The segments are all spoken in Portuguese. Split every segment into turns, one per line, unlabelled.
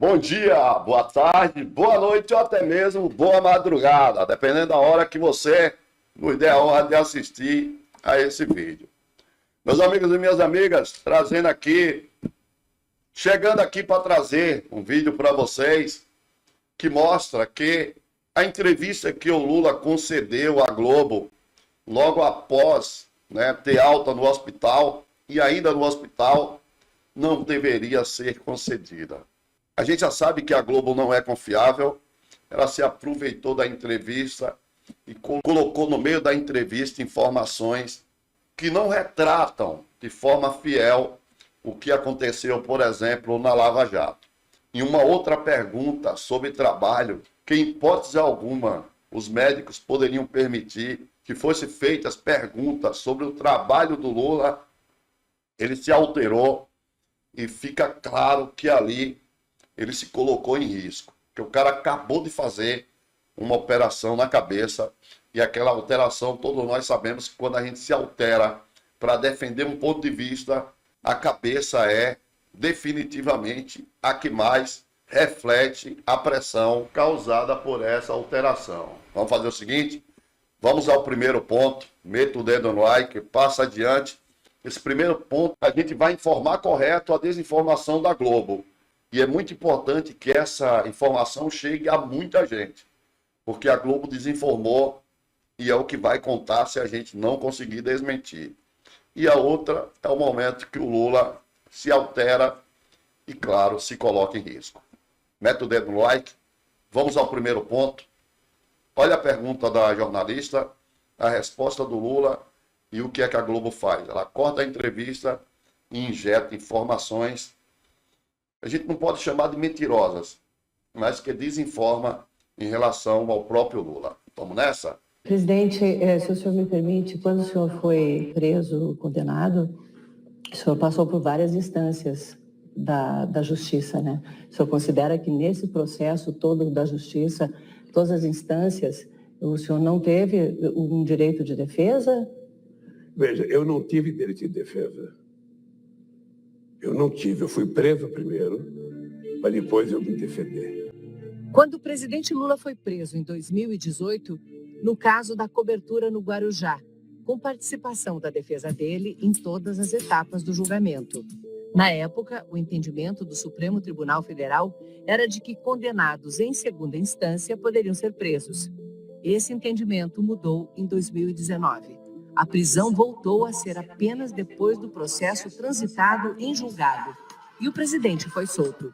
Bom dia, boa tarde, boa noite ou até mesmo boa madrugada, dependendo da hora que você nos der a honra de assistir a esse vídeo. Meus amigos e minhas amigas, chegando aqui para trazer um vídeo para vocês que mostra que a entrevista que o Lula concedeu à Globo logo após ter alta no hospital e ainda no hospital não deveria ser concedida. A gente já sabe que a Globo não é confiável, ela se aproveitou da entrevista e colocou no meio da entrevista informações que não retratam de forma fiel o que aconteceu, por exemplo, na Lava Jato. E uma outra pergunta sobre trabalho, que em hipótese alguma os médicos poderiam permitir que fossem feitas perguntas sobre o trabalho do Lula, ele se alterou e fica claro que ali ele se colocou em risco, que o cara acabou de fazer uma operação na cabeça e aquela alteração, todos nós sabemos que quando a gente se altera para defender um ponto de vista, a cabeça é definitivamente a que mais reflete a pressão causada por essa alteração. Vamos fazer o seguinte, vamos ao primeiro ponto, meta o dedo no like, passa adiante. Esse primeiro ponto, a gente vai informar correto a desinformação da Globo. E é muito importante que essa informação chegue a muita gente, porque a Globo desinformou e é o que vai contar se a gente não conseguir desmentir. E a outra é o momento que o Lula se altera e, claro, se coloca em risco. Mete o dedo no like, vamos ao primeiro ponto. Olha a pergunta da jornalista, a resposta do Lula e o que é que a Globo faz. Ela corta a entrevista e injeta informações. A gente não pode chamar de mentirosas, mas que desinforma em relação ao próprio Lula. Vamos nessa?
Presidente, se o senhor me permite, quando o senhor foi preso, condenado, o senhor passou por várias instâncias da justiça, né? O senhor considera que nesse processo todo da justiça, todas as instâncias, o senhor não teve um direito de defesa?
Veja, eu não tive direito de defesa. Eu fui preso primeiro, para depois eu me defender.
Quando o presidente Lula foi preso em 2018, no caso da cobertura no Guarujá, com participação da defesa dele em todas as etapas do julgamento. Na época, o entendimento do Supremo Tribunal Federal era de que condenados em segunda instância poderiam ser presos. Esse entendimento mudou em 2019. A prisão voltou a ser apenas depois do processo transitado em julgado. E o presidente foi solto.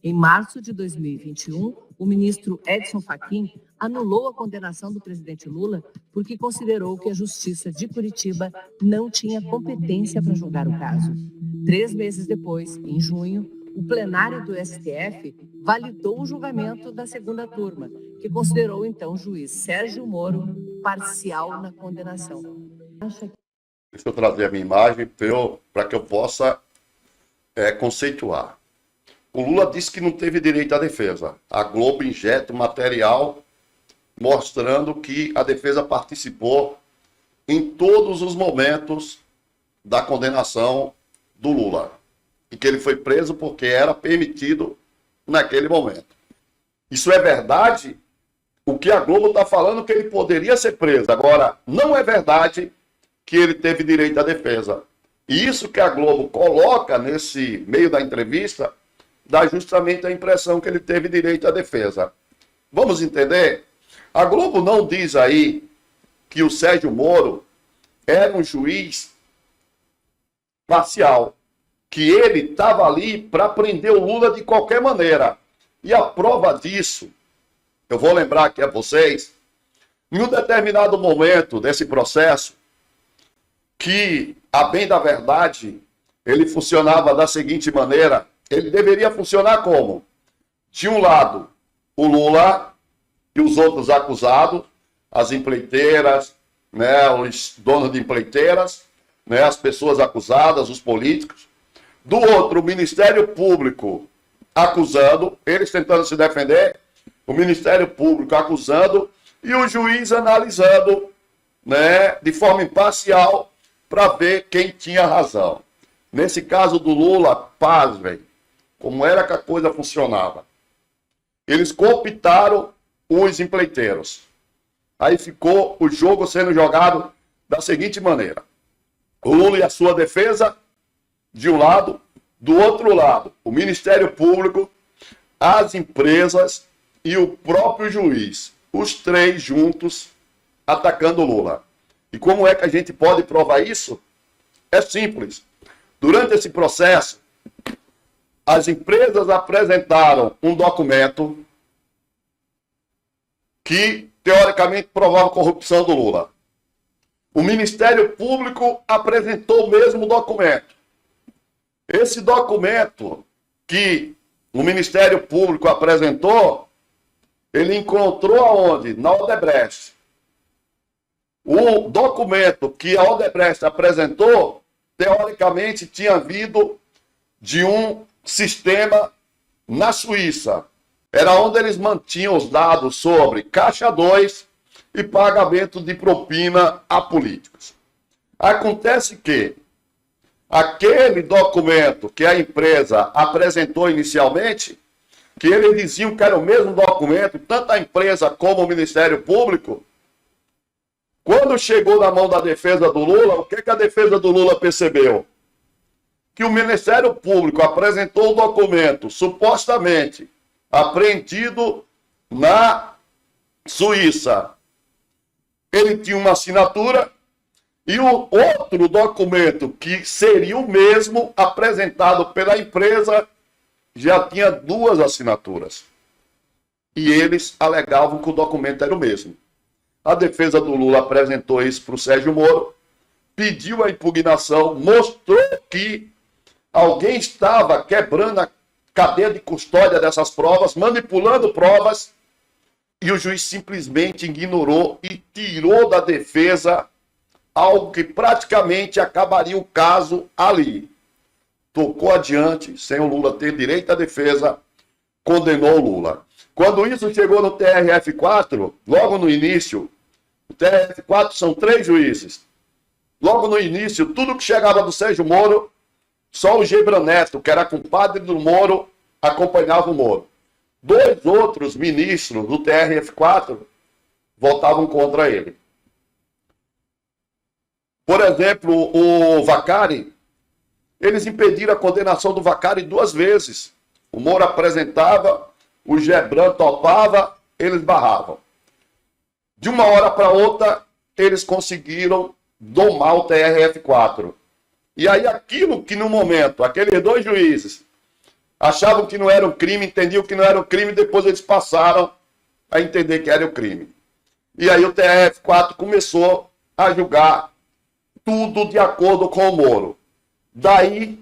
Em março de 2021, o ministro Edson Fachin anulou a condenação do presidente Lula porque considerou que a Justiça de Curitiba não tinha competência para julgar o caso. 3 meses depois, em junho, o plenário do STF validou o julgamento da segunda turma, que considerou então o juiz Sérgio Moro parcial na condenação.
Deixa eu trazer a minha imagem para que eu possa conceituar. O Lula disse que não teve direito à defesa. A Globo injeta material mostrando que a defesa participou em todos os momentos da condenação do Lula. E que ele foi preso porque era permitido naquele momento. Isso é verdade? O que a Globo está falando é que ele poderia ser preso. Agora, não é verdade que ele teve direito à defesa. E isso que a Globo coloca nesse meio da entrevista dá justamente a impressão que ele teve direito à defesa. Vamos entender? A Globo não diz aí que o Sérgio Moro era um juiz parcial, que ele estava ali para prender o Lula de qualquer maneira. E a prova disso, eu vou lembrar aqui a vocês, em um determinado momento desse processo, que, a bem da verdade, ele funcionava da seguinte maneira, ele deveria funcionar como? De um lado, o Lula e os outros acusados, as empreiteiras, os donos de empreiteiras, as pessoas acusadas, os políticos. Do outro, o Ministério Público acusando, eles tentando se defender, o Ministério Público acusando e o juiz analisando, de forma imparcial, para ver quem tinha razão. Nesse caso do Lula, pasmem, como era que a coisa funcionava. Eles cooptaram os empreiteiros. Aí ficou o jogo sendo jogado da seguinte maneira. O Lula e a sua defesa, de um lado, do outro lado, o Ministério Público, as empresas e o próprio juiz. Os três juntos atacando o Lula. E como é que a gente pode provar isso? É simples. Durante esse processo, as empresas apresentaram um documento que, teoricamente, provava a corrupção do Lula. O Ministério Público apresentou o mesmo documento. Esse documento que o Ministério Público apresentou, ele encontrou aonde? Na Odebrecht. O documento que a Odebrecht apresentou, teoricamente, tinha vindo de um sistema na Suíça. Era onde eles mantinham os dados sobre Caixa 2 e pagamento de propina a políticos. Acontece que aquele documento que a empresa apresentou inicialmente, que eles diziam que era o mesmo documento, tanto a empresa como o Ministério Público, quando chegou na mão da defesa do Lula, o que a defesa do Lula percebeu? Que o Ministério Público apresentou o documento, supostamente apreendido na Suíça. Ele tinha uma assinatura e o outro documento, que seria o mesmo apresentado pela empresa, já tinha duas assinaturas. E eles alegavam que o documento era o mesmo. A defesa do Lula apresentou isso para o Sérgio Moro, pediu a impugnação, mostrou que alguém estava quebrando a cadeia de custódia dessas provas, manipulando provas, e o juiz simplesmente ignorou e tirou da defesa algo que praticamente acabaria o caso ali. Tocou adiante, sem o Lula ter direito à defesa, condenou o Lula. Quando isso chegou no TRF4, logo no início, o TRF4 são 3 juízes. Logo no início, tudo que chegava do Sérgio Moro, só o Gebran Neto, que era compadre do Moro, acompanhava o Moro. 2 outros ministros do TRF4 votavam contra ele. Por exemplo, o Vaccari, eles impediram a condenação do Vaccari 2 vezes. O Moro apresentava, o Gebran topava, eles barravam. De uma hora para outra, eles conseguiram domar o TRF4. E aí aquilo que no momento, aqueles 2 juízes achavam que não era um crime, entendiam que não era um crime, depois eles passaram a entender que era um crime. E aí o TRF4 começou a julgar tudo de acordo com o Moro. Daí,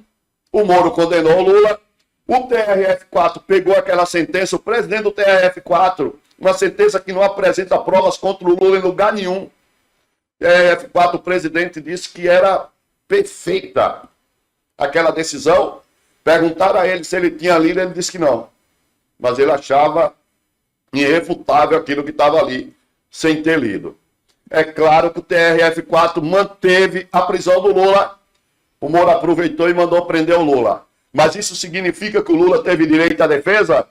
o Moro condenou o Lula, o TRF4 pegou aquela sentença, o presidente do TRF4, uma sentença que não apresenta provas contra o Lula em lugar nenhum. O TRF4, o presidente, disse que era perfeita aquela decisão. Perguntaram a ele se ele tinha lido, ele disse que não. Mas ele achava irrefutável aquilo que estava ali, sem ter lido. É claro que o TRF4 manteve a prisão do Lula. O Moro aproveitou e mandou prender o Lula. Mas isso significa que o Lula teve direito à defesa?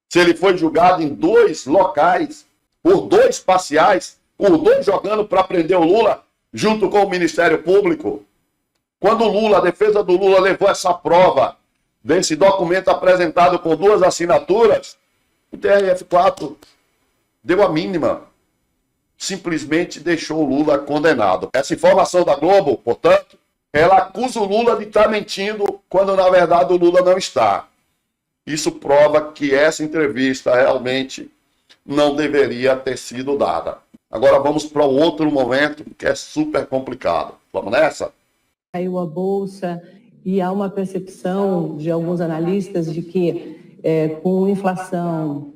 Se ele foi julgado em 2 locais, por 2 parciais, por 2 jogando para prender o Lula, junto com o Ministério Público. Quando o Lula, a defesa do Lula, levou essa prova desse documento apresentado com 2 assinaturas, o TRF4 deu a mínima. Simplesmente deixou o Lula condenado. Essa informação da Globo, portanto, ela acusa o Lula de estar mentindo, quando na verdade o Lula não está. Isso prova que essa entrevista realmente não deveria ter sido dada. Agora vamos para um outro momento que é super complicado. Vamos nessa?
Caiu a Bolsa e há uma percepção de alguns analistas de que com inflação,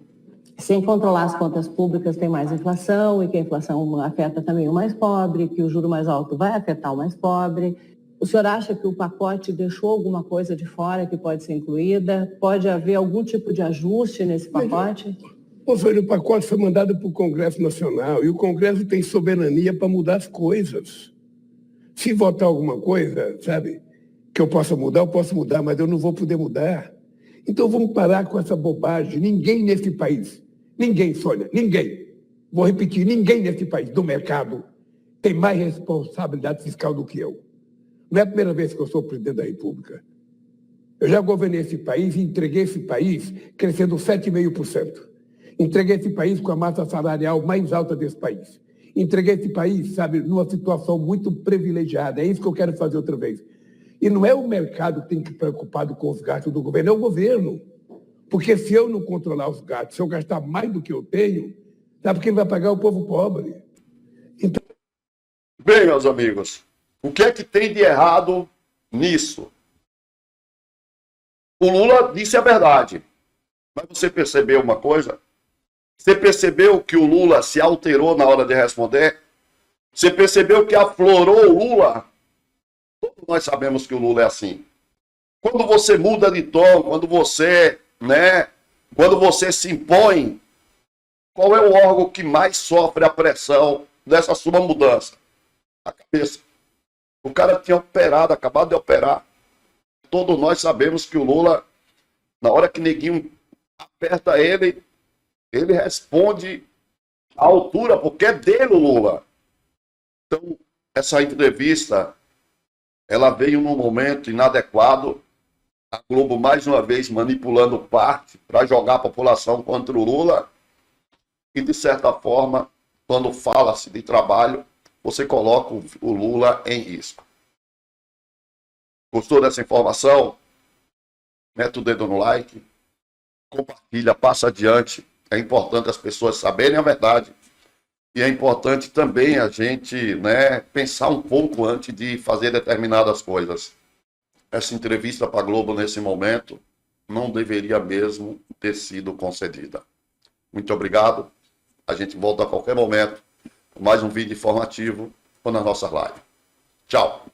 sem controlar as contas públicas, tem mais inflação e que a inflação afeta também o mais pobre, que o juro mais alto vai afetar o mais pobre. O senhor acha que o pacote deixou alguma coisa de fora que pode ser incluída? Pode haver algum tipo de ajuste nesse pacote?
O pacote foi mandado para o Congresso Nacional e o Congresso tem soberania para mudar as coisas. Se votar alguma coisa, sabe, que eu posso mudar, mas eu não vou poder mudar. Então vamos parar com essa bobagem. Ninguém nesse país, ninguém, Sônia, ninguém, vou repetir, ninguém nesse país do mercado tem mais responsabilidade fiscal do que eu. Não é a primeira vez que eu sou presidente da República. Eu já governei esse país e entreguei esse país crescendo 7,5%. Entreguei esse país com a massa salarial mais alta desse país. Entreguei esse país, sabe, numa situação muito privilegiada. É isso que eu quero fazer outra vez. E não é o mercado que tem que estar preocupado com os gastos do governo, é o governo. Porque se eu não controlar os gastos, se eu gastar mais do que eu tenho, sabe quem vai pagar? O povo pobre. Então...
Bem, meus amigos, o que é que tem de errado nisso? O Lula disse a verdade. Mas você percebeu uma coisa? Você percebeu que o Lula se alterou na hora de responder? Você percebeu que aflorou o Lula? Todos nós sabemos que o Lula é assim. Quando você muda de tom, quando você se impõe, qual é o órgão que mais sofre a pressão dessa sua mudança? A cabeça. O cara tinha operado, acabado de operar. Todos nós sabemos que o Lula, na hora que neguinho aperta ele, ele responde à altura, porque é dele o Lula. Então, essa entrevista, ela veio num momento inadequado, a Globo mais uma vez manipulando parte para jogar a população contra o Lula, e de certa forma, quando fala-se de trabalho, você coloca o Lula em risco. Gostou dessa informação? Mete o dedo no like, compartilha, passa adiante. É importante as pessoas saberem a verdade. E é importante também a gente, pensar um pouco antes de fazer determinadas coisas. Essa entrevista para a Globo nesse momento não deveria mesmo ter sido concedida. Muito obrigado. A gente volta a qualquer momento com mais um vídeo informativo ou nas nossas lives. Tchau.